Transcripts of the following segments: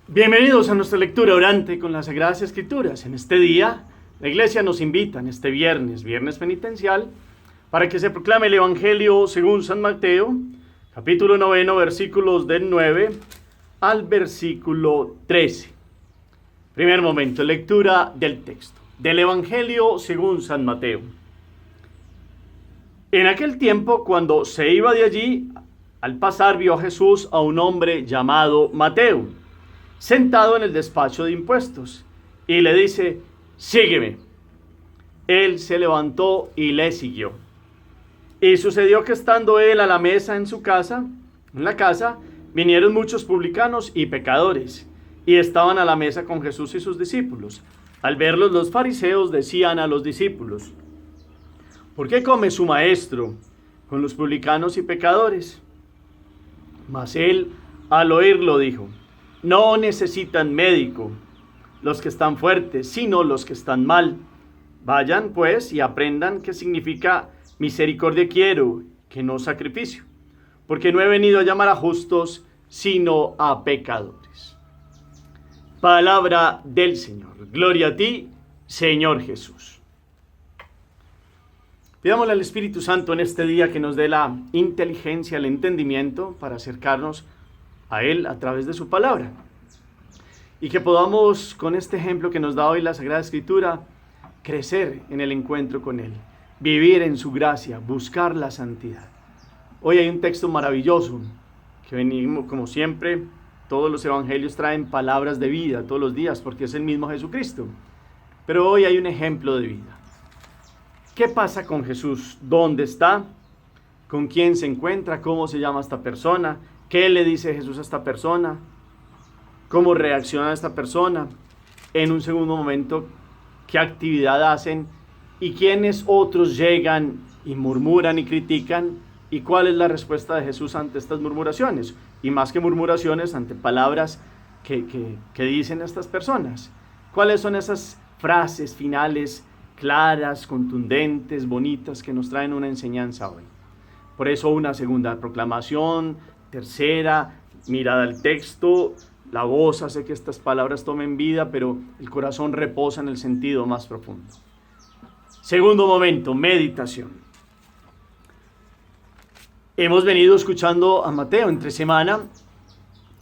Bienvenidos a nuestra lectura orante con las Sagradas Escrituras. En este día, la Iglesia nos invita, en este viernes penitencial, para que se proclame el Evangelio según San Mateo, capítulo 9, versículos del 9 al versículo 13. Primer momento, lectura del texto, del Evangelio según San Mateo. En aquel tiempo, cuando se iba de allí, al pasar vio a Jesús a un hombre llamado Mateo, sentado en el despacho de impuestos, y le dice: sígueme. Él se levantó y le siguió. Y sucedió que estando él a la mesa en la casa, vinieron muchos publicanos y pecadores, y estaban a la mesa con Jesús y sus discípulos. Al verlos, los fariseos decían a los discípulos: ¿por qué come su maestro con los publicanos y pecadores? Mas él, al oírlo, dijo: no necesitan médico los que están fuertes, sino los que están mal. Vayan, pues, y aprendan qué significa misericordia quiero, que no sacrificio. Porque no he venido a llamar a justos, sino a pecadores. Palabra del Señor. Gloria a ti, Señor Jesús. Pidámosle al Espíritu Santo en este día que nos dé la inteligencia, el entendimiento para acercarnos a Él a través de su palabra. Y que podamos, con este ejemplo que nos da hoy la Sagrada Escritura, crecer en el encuentro con Él, vivir en su gracia, buscar la santidad. Hoy hay un texto maravilloso que venimos, como siempre, todos los evangelios traen palabras de vida todos los días porque es el mismo Jesucristo. Pero hoy hay un ejemplo de vida. ¿Qué pasa con Jesús? ¿Dónde está? ¿Con quién se encuentra? ¿Cómo se llama esta persona? ¿Qué le dice Jesús a esta persona? ¿Cómo reacciona esta persona? En un segundo momento, ¿qué actividad hacen? ¿Y quiénes otros llegan y murmuran y critican? ¿Y cuál es la respuesta de Jesús ante estas murmuraciones? Y más que murmuraciones, ante palabras que dicen estas personas. ¿Cuáles son esas frases finales claras, contundentes, bonitas, que nos traen una enseñanza hoy? Por eso una segunda proclamación, tercera, mirada al texto, la voz hace que estas palabras tomen vida, pero el corazón reposa en el sentido más profundo. Segundo momento, meditación. Hemos venido escuchando a Mateo entre semana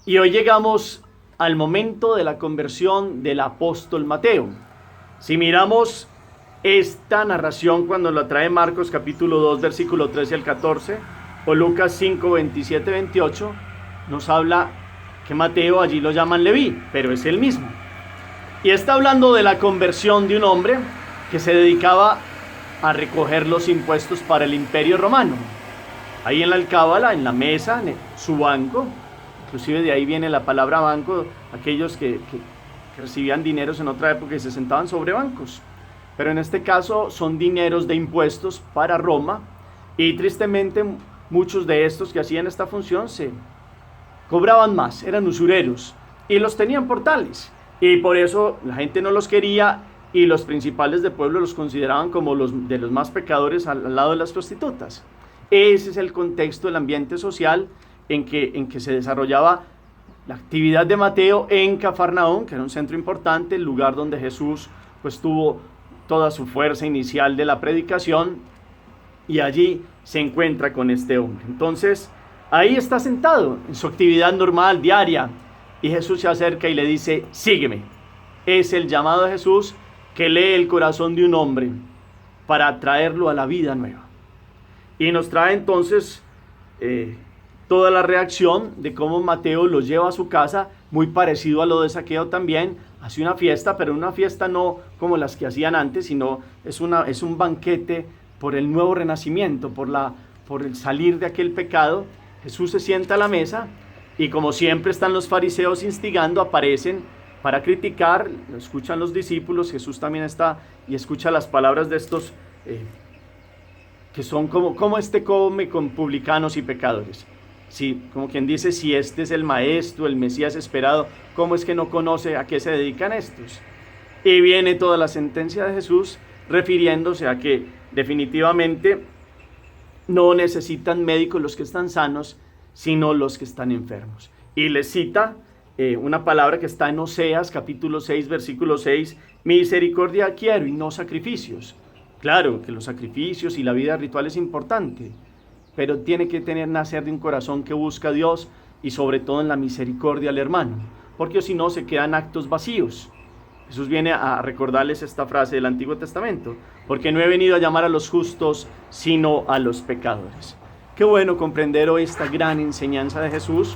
y hoy llegamos al momento de la conversión del apóstol Mateo. Si miramos esta narración cuando la trae Marcos capítulo 2, versículo 13 al 14, o Lucas 5, 27, 28, nos habla que Mateo allí lo llaman Leví, pero es el mismo. Y está hablando de la conversión de un hombre que se dedicaba a recoger los impuestos para el Imperio Romano. Ahí en la alcábala, en la mesa, en su banco, inclusive de ahí viene la palabra banco, aquellos que recibían dineros en otra época y se sentaban sobre bancos. Pero en este caso son dineros de impuestos para Roma, y tristemente muchos de estos que hacían esta función se cobraban más, eran usureros y los tenían por tales, y por eso la gente no los quería y los principales del pueblo los consideraban como los más pecadores al lado de las prostitutas. Ese es el contexto, el ambiente social en que se desarrollaba la actividad de Mateo en Cafarnaúm, que era un centro importante, el lugar donde Jesús pues tuvo toda su fuerza inicial de la predicación, y allí se encuentra con este hombre. Entonces ahí está sentado en su actividad normal, diaria, y Jesús se acerca y le dice: sígueme. Es el llamado de Jesús que lee el corazón de un hombre para traerlo a la vida nueva. Y nos trae entonces toda la reacción de cómo Mateo lo lleva a su casa, muy parecido a lo de Zaqueo también. Hace una fiesta, pero una fiesta no como las que hacían antes, sino es un banquete por el nuevo renacimiento, por el salir de aquel pecado. Jesús se sienta a la mesa y, como siempre están los fariseos instigando, aparecen para criticar, lo escuchan los discípulos. Jesús también está y escucha las palabras de estos que son como este come con publicanos y pecadores. Sí, como quien dice, si este es el maestro, el Mesías esperado, ¿cómo es que no conoce a qué se dedican estos? Y viene toda la sentencia de Jesús refiriéndose a que definitivamente no necesitan médicos los que están sanos, sino los que están enfermos. Y les cita una palabra que está en Oseas capítulo 6, versículo 6, misericordia quiero y no sacrificios. Claro que los sacrificios y la vida ritual es importante, pero tiene que nacer de un corazón que busca a Dios y sobre todo en la misericordia al hermano, porque si no se quedan actos vacíos. Jesús viene a recordarles esta frase del Antiguo Testamento, porque no he venido a llamar a los justos, sino a los pecadores. Qué bueno comprender hoy esta gran enseñanza de Jesús,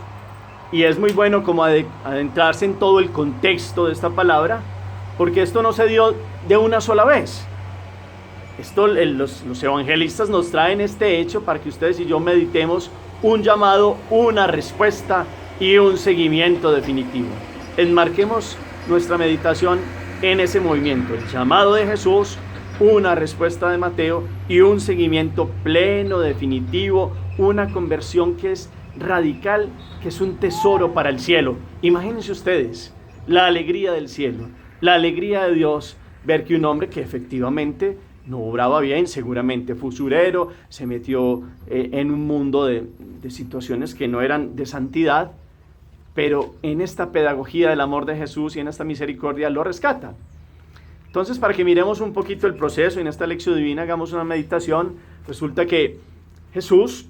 y es muy bueno como adentrarse en todo el contexto de esta palabra, porque esto no se dio de una sola vez. Los evangelistas nos traen este hecho para que ustedes y yo meditemos un llamado, una respuesta y un seguimiento definitivo. Enmarquemos nuestra meditación en ese movimiento, el llamado de Jesús, una respuesta de Mateo y un seguimiento pleno, definitivo, una conversión que es radical, que es un tesoro para el cielo. Imagínense ustedes la alegría del cielo, la alegría de Dios, ver que un hombre que efectivamente no obraba bien, seguramente fue usurero, se metió en un mundo de situaciones que no eran de santidad, pero en esta pedagogía del amor de Jesús y en esta misericordia lo rescata. Entonces, para que miremos un poquito el proceso, en esta lección divina hagamos una meditación. Resulta que Jesús,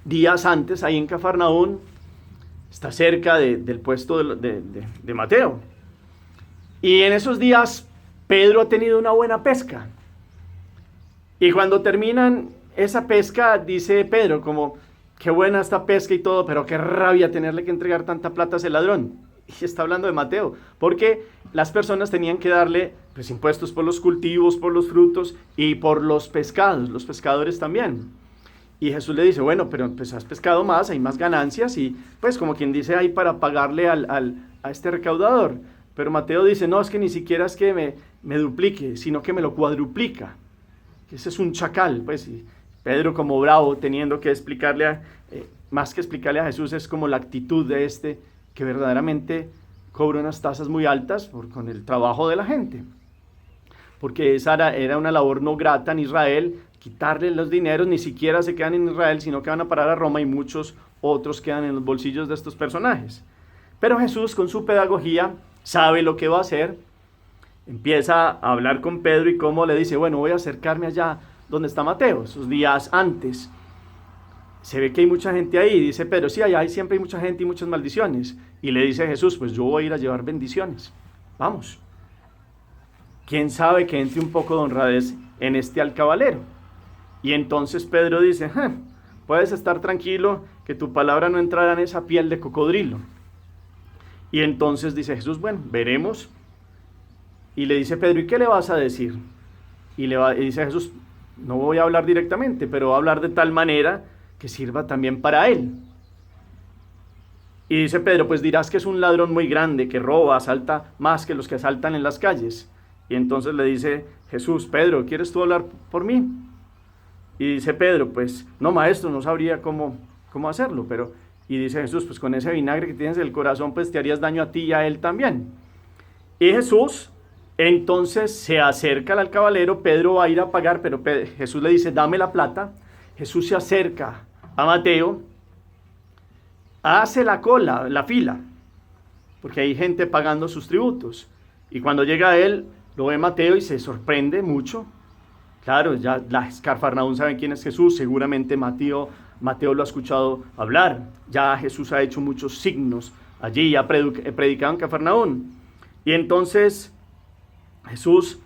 días antes, ahí en Cafarnaún, está cerca del puesto de Mateo. Y en esos días, Pedro ha tenido una buena pesca. Y cuando terminan esa pesca, dice Pedro como, qué buena esta pesca y todo, pero qué rabia tenerle que entregar tanta plata a ese ladrón. Y está hablando de Mateo, porque las personas tenían que darle pues, impuestos por los cultivos, por los frutos y por los pescados, los pescadores también. Y Jesús le dice, bueno, pero pues has pescado más, hay más ganancias y pues como quien dice, hay para pagarle a este recaudador. Pero Mateo dice, no, es que ni siquiera es que me duplique, sino que me lo cuadruplica. Ese es un chacal, pues, y Pedro como bravo, teniendo que explicarle, más que explicarle a Jesús, es como la actitud de este, que verdaderamente cobra unas tasas muy altas con el trabajo de la gente. Porque esa era una labor no grata en Israel, quitarle los dineros, ni siquiera se quedan en Israel, sino que van a parar a Roma y muchos otros quedan en los bolsillos de estos personajes. Pero Jesús, con su pedagogía, sabe lo que va a hacer. Empieza a hablar con Pedro y cómo le dice, bueno, voy a acercarme allá donde está Mateo, esos días antes. Se ve que hay mucha gente ahí, dice Pedro, sí, allá siempre hay mucha gente y muchas maldiciones. Y le dice Jesús, pues yo voy a ir a llevar bendiciones. Vamos. ¿Quién sabe que entre un poco de honradez en este alcabalero? Y entonces Pedro dice, puedes estar tranquilo que tu palabra no entrará en esa piel de cocodrilo. Y entonces dice Jesús, bueno, veremos. Y le dice Pedro, ¿y qué le vas a decir? Y dice Jesús, no voy a hablar directamente, pero voy a hablar de tal manera que sirva también para él. Y dice Pedro, pues dirás que es un ladrón muy grande, que roba, asalta más que los que asaltan en las calles. Y entonces le dice Jesús, Pedro, ¿quieres tú hablar por mí? Y dice Pedro, pues no, maestro, no sabría cómo hacerlo, pero... Y dice Jesús, pues con ese vinagre que tienes en el corazón, pues te harías daño a ti y a él también. Y Jesús entonces se acerca al alcabalero, Pedro va a ir a pagar, pero Jesús le dice, dame la plata. Jesús se acerca a Mateo, hace la fila, porque hay gente pagando sus tributos. Y cuando llega a él, lo ve Mateo y se sorprende mucho. Claro, ya las Cafarnaún saben quién es Jesús, seguramente Mateo lo ha escuchado hablar. Ya Jesús ha hecho muchos signos allí, ha predicado en Cafarnaún. Y entonces Jesús,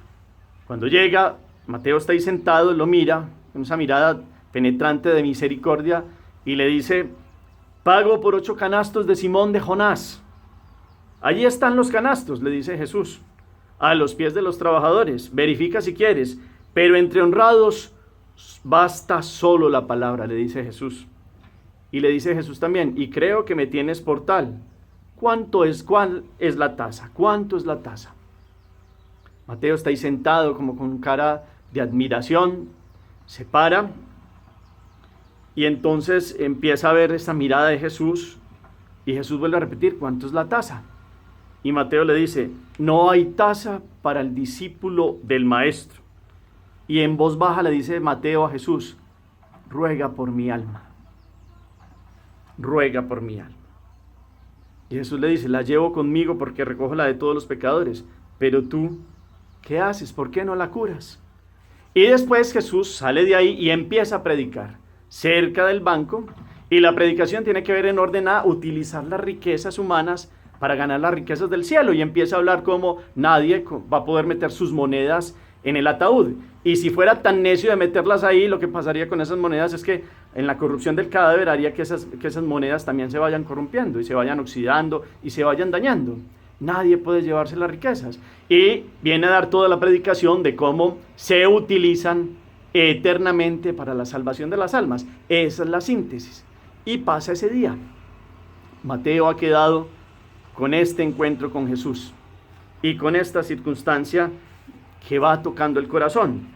cuando llega, Mateo está ahí sentado, lo mira con esa mirada penetrante de misericordia y le dice, pago por 8 canastos de Simón de Jonás. Allí están los canastos, le dice Jesús, a los pies de los trabajadores. Verifica si quieres, pero entre honrados basta solo la palabra, le dice Jesús. Y le dice Jesús también, y creo que me tienes por tal. ¿Cuál es la tasa? ¿Cuánto es la tasa? Mateo está ahí sentado como con cara de admiración, se para y entonces empieza a ver esa mirada de Jesús y Jesús vuelve a repetir, ¿cuánto es la tasa? Y Mateo le dice, no hay tasa para el discípulo del maestro. Y en voz baja le dice Mateo a Jesús, ruega por mi alma, ruega por mi alma. Y Jesús le dice, la llevo conmigo porque recojo la de todos los pecadores. Pero tú, ¿qué haces? ¿Por qué no la curas? Y después Jesús sale de ahí y empieza a predicar cerca del banco. Y la predicación tiene que ver en orden a utilizar las riquezas humanas para ganar las riquezas del cielo. Y empieza a hablar como nadie va a poder meter sus monedas en el ataúd. Y si fuera tan necio de meterlas ahí, lo que pasaría con esas monedas es que en la corrupción del cadáver haría que esas monedas también se vayan corrompiendo y se vayan oxidando y se vayan dañando. Nadie puede llevarse las riquezas. Y viene a dar toda la predicación de cómo se utilizan eternamente para la salvación de las almas. Esa es la síntesis. Y pasa ese día. Mateo ha quedado con este encuentro con Jesús y con esta circunstancia que va tocando el corazón.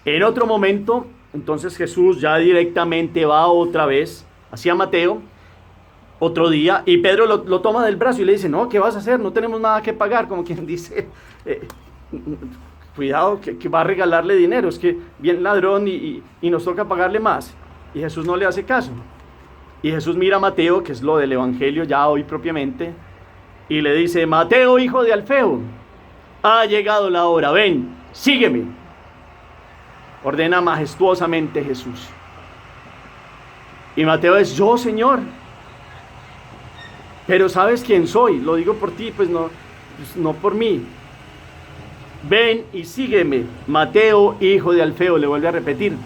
En otro momento, entonces Jesús ya directamente va otra vez hacia Mateo, otro día, y Pedro lo toma del brazo y le dice, no, ¿qué vas a hacer? No tenemos nada que pagar, como quien dice, cuidado, que va a regalarle dinero, es que viene ladrón y nos toca pagarle más. Y Jesús no le hace caso. Y Jesús mira a Mateo, que es lo del Evangelio ya hoy propiamente, y le dice, Mateo, hijo de Alfeo, ha llegado la hora, ven, sígueme. Ordena majestuosamente Jesús. Y Mateo es, yo, Señor. Pero ¿sabes quién soy? Lo digo por ti, pues no por mí. Ven y sígueme. Mateo, hijo de Alfeo, le vuelve a repetir.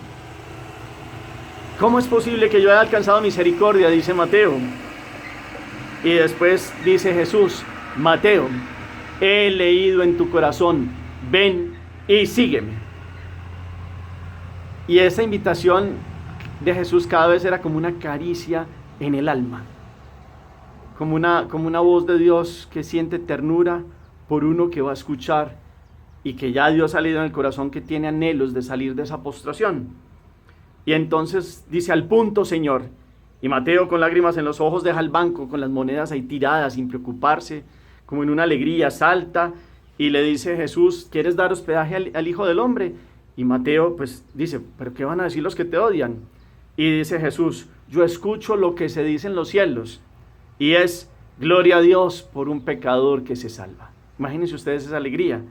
¿Cómo es posible que yo haya alcanzado misericordia? Dice Mateo. Y después dice Jesús, Mateo, he leído en tu corazón, ven y sígueme. Y esa invitación de Jesús cada vez era como una caricia en el alma, como una voz de Dios que siente ternura por uno que va a escuchar y que ya Dios ha leído en el corazón, que tiene anhelos de salir de esa postración. Y entonces dice, al punto, Señor. Y Mateo, con lágrimas en los ojos, deja el banco con las monedas ahí tiradas sin preocuparse, como en una alegría, salta y le dice, Jesús, ¿quieres dar hospedaje al Hijo del Hombre? Y Mateo pues dice, ¿pero qué van a decir los que te odian? Y dice Jesús, yo escucho lo que se dice en los cielos, y es, gloria a Dios por un pecador que se salva. Imagínense ustedes esa alegría.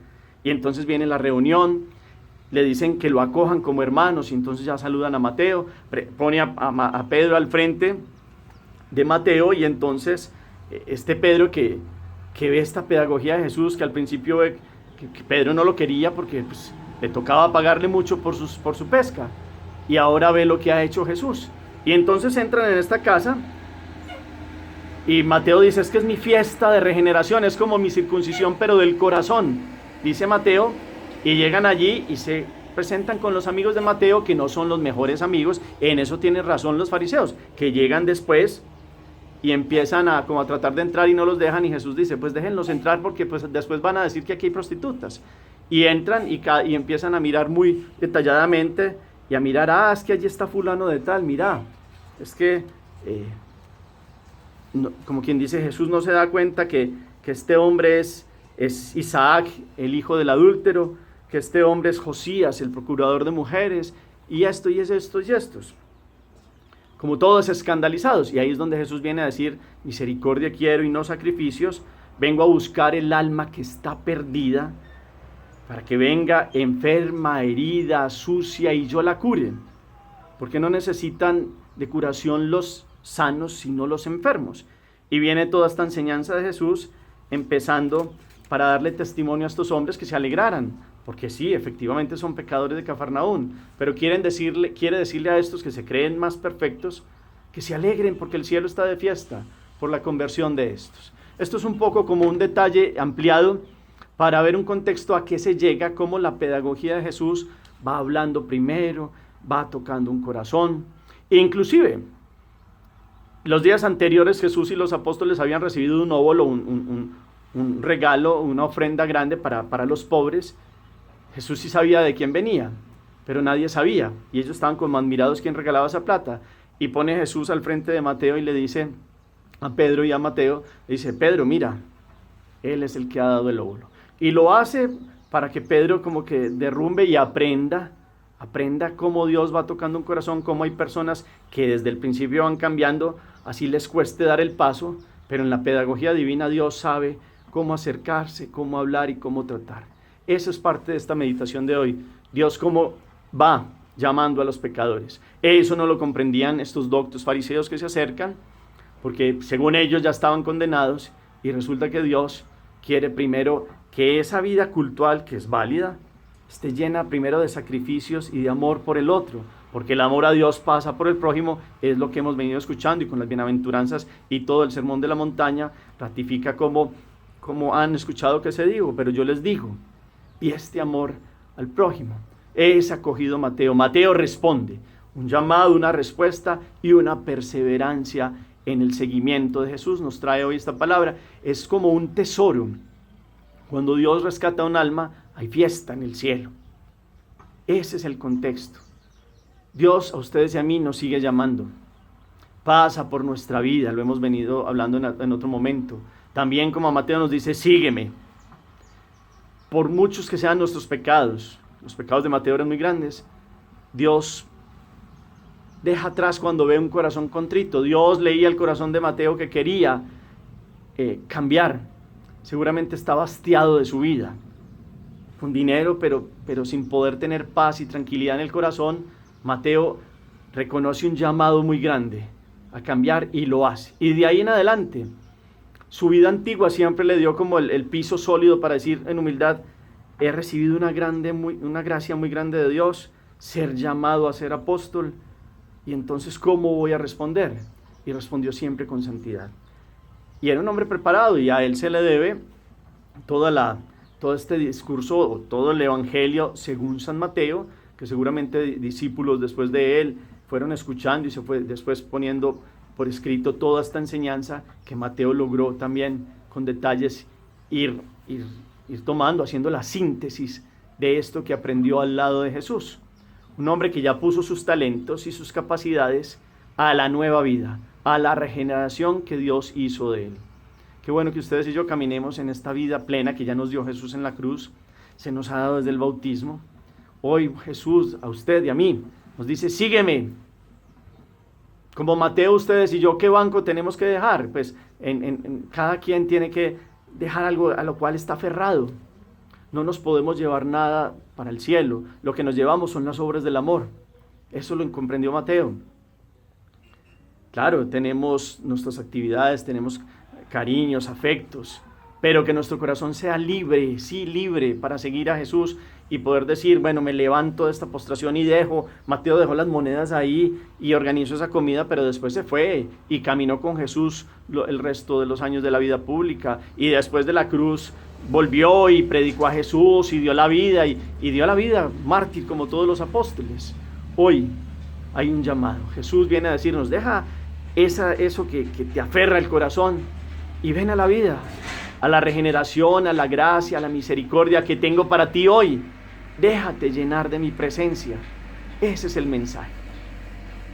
Y entonces viene la reunión, le dicen que lo acojan como hermanos, y entonces ya saludan a Mateo, pone a Pedro al frente de Mateo, y entonces este Pedro que ve esta pedagogía de Jesús, que al principio ve que Pedro no lo quería porque pues, le tocaba pagarle mucho por su pesca, y ahora ve lo que ha hecho Jesús. Y entonces entran en esta casa, y Mateo dice, es que es mi fiesta de regeneración, es como mi circuncisión, pero del corazón, dice Mateo. Y llegan allí y se presentan con los amigos de Mateo, que no son los mejores amigos. En eso tienen razón los fariseos, que llegan después y empiezan a tratar de entrar y no los dejan. Y Jesús dice, pues déjenlos entrar porque pues después van a decir que aquí hay prostitutas. Y entran y empiezan a mirar muy detalladamente y a mirar, es que allí está fulano de tal, mira, es que, como quien dice, Jesús no se da cuenta que este hombre es Isaac, el hijo del adúltero, que este hombre es Josías, el procurador de mujeres, y esto, y es estos, y estos. Como todos escandalizados. Y ahí es donde Jesús viene a decir, misericordia quiero y no sacrificios, vengo a buscar el alma que está perdida, para que venga enferma, herida, sucia, y yo la cure. Porque no necesitan de curación los sanos, sino los enfermos. Y viene toda esta enseñanza de Jesús, empezando para darle testimonio a estos hombres que se alegraran, porque sí, efectivamente son pecadores de Cafarnaún, pero quiere decirle a estos que se creen más perfectos, que se alegren porque el cielo está de fiesta por la conversión de estos. Esto es un poco como un detalle ampliado para ver un contexto a qué se llega, cómo la pedagogía de Jesús va hablando primero, va tocando un corazón. E inclusive, los días anteriores Jesús y los apóstoles habían recibido un óbolo, un regalo, una ofrenda grande para los pobres. Jesús sí sabía de quién venía, pero nadie sabía, y ellos estaban como admirados quién regalaba esa plata. Y pone Jesús al frente de Mateo y le dice a Pedro y a Mateo, le dice, Pedro, mira, él es el que ha dado el óbolo. Y lo hace para que Pedro como que derrumbe y aprenda cómo Dios va tocando un corazón, cómo hay personas que desde el principio van cambiando, así les cueste dar el paso, pero en la pedagogía divina Dios sabe cómo acercarse, cómo hablar y cómo tratar. Eso es parte de esta meditación de hoy. Dios cómo va llamando a los pecadores. Eso no lo comprendían estos doctos fariseos que se acercan, porque según ellos ya estaban condenados, y resulta que Dios quiere primero que esa vida cultual, que es válida, esté llena primero de sacrificios y de amor por el otro, porque el amor a Dios pasa por el prójimo, es lo que hemos venido escuchando, y con las bienaventuranzas y todo el sermón de la montaña ratifica como han escuchado que se dijo, pero yo les digo, y este amor al prójimo es acogido Mateo. Mateo responde, un llamado, una respuesta y una perseverancia en el seguimiento de Jesús. Nos trae hoy esta palabra, es como un tesoro. Cuando Dios rescata un alma, hay fiesta en el cielo. Ese es el contexto. Dios a ustedes y a mí nos sigue llamando. Pasa por nuestra vida, lo hemos venido hablando en otro momento. También como Mateo nos dice, sígueme. Por muchos que sean nuestros pecados, los pecados de Mateo eran muy grandes, Dios deja atrás cuando ve un corazón contrito. Dios leía el corazón de Mateo que quería cambiar. Seguramente estaba hastiado de su vida, con dinero, pero sin poder tener paz y tranquilidad en el corazón. Mateo reconoce un llamado muy grande a cambiar y lo hace. Y de ahí en adelante, su vida antigua siempre le dio como el piso sólido para decir en humildad, he recibido una gracia muy grande de Dios, ser llamado a ser apóstol, y entonces ¿cómo voy a responder? Y respondió siempre con santidad. Y era un hombre preparado, y a él se le debe todo este discurso, todo el evangelio según San Mateo, que seguramente discípulos después de él fueron escuchando y se fue después poniendo por escrito toda esta enseñanza que Mateo logró también con detalles ir tomando, haciendo la síntesis de esto que aprendió al lado de Jesús. Un hombre que ya puso sus talentos y sus capacidades a la nueva vida, a la regeneración que Dios hizo de él. Qué bueno que ustedes y yo caminemos en esta vida plena que ya nos dio Jesús en la cruz, se nos ha dado desde el bautismo. Hoy Jesús a usted y a mí nos dice, sígueme. Como Mateo, ustedes y yo, ¿qué banco tenemos que dejar? Pues cada quien tiene que dejar algo a lo cual está aferrado. No nos podemos llevar nada para el cielo. Lo que nos llevamos son las obras del amor. Eso lo comprendió Mateo. Claro, tenemos nuestras actividades, tenemos cariños, afectos, pero que nuestro corazón sea libre, sí, libre para seguir a Jesús y poder decir, bueno, me levanto de esta postración y Mateo dejó las monedas ahí y organizó esa comida, pero después se fue y caminó con Jesús el resto de los años de la vida pública, y después de la cruz volvió y predicó a Jesús y dio la vida, y dio la vida mártir como todos los apóstoles. Hoy hay un llamado. Jesús viene a decirnos, deja eso que te aferra el corazón y ven a la vida, a la regeneración, a la gracia, a la misericordia que tengo para ti hoy. Déjate llenar de mi presencia. Ese es el mensaje.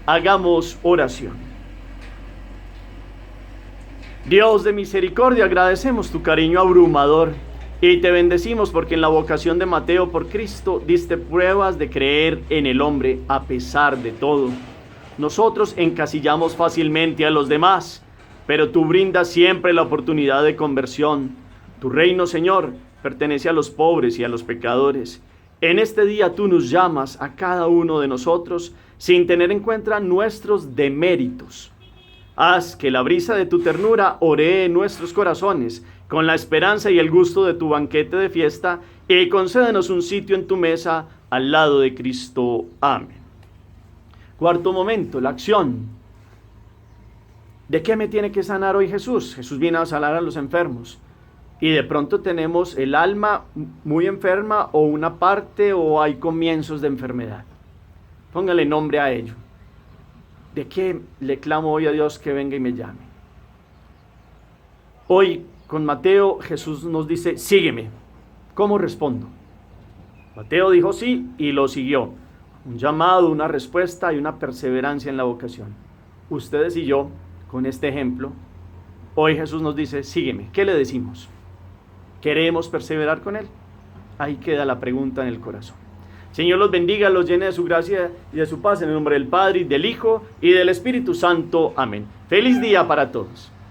Hagamos oración. Dios de misericordia, agradecemos tu cariño abrumador y te bendecimos porque en la vocación de Mateo por Cristo diste pruebas de creer en el hombre a pesar de todo. Nosotros encasillamos fácilmente a los demás, pero tú brindas siempre la oportunidad de conversión. Tu reino, Señor, pertenece a los pobres y a los pecadores. En este día tú nos llamas a cada uno de nosotros sin tener en cuenta nuestros deméritos. Haz que la brisa de tu ternura oree en nuestros corazones con la esperanza y el gusto de tu banquete de fiesta, y concédenos un sitio en tu mesa al lado de Cristo. Amén. Cuarto momento, la acción. ¿De qué me tiene que sanar hoy Jesús? Jesús viene a sanar a los enfermos. Y de pronto tenemos el alma muy enferma, o una parte, o hay comienzos de enfermedad. Póngale nombre a ello. ¿De qué le clamo hoy a Dios que venga y me llame? Hoy con Mateo Jesús nos dice, sígueme. ¿Cómo respondo? Mateo dijo sí y lo siguió. Un llamado, una respuesta y una perseverancia en la vocación. Ustedes y yo, con este ejemplo, hoy Jesús nos dice, sígueme. ¿Qué le decimos? ¿Queremos perseverar con Él? Ahí queda la pregunta en el corazón. Señor los bendiga, los llene de su gracia y de su paz, en el nombre del Padre, y del Hijo, y del Espíritu Santo. Amén. Feliz día para todos.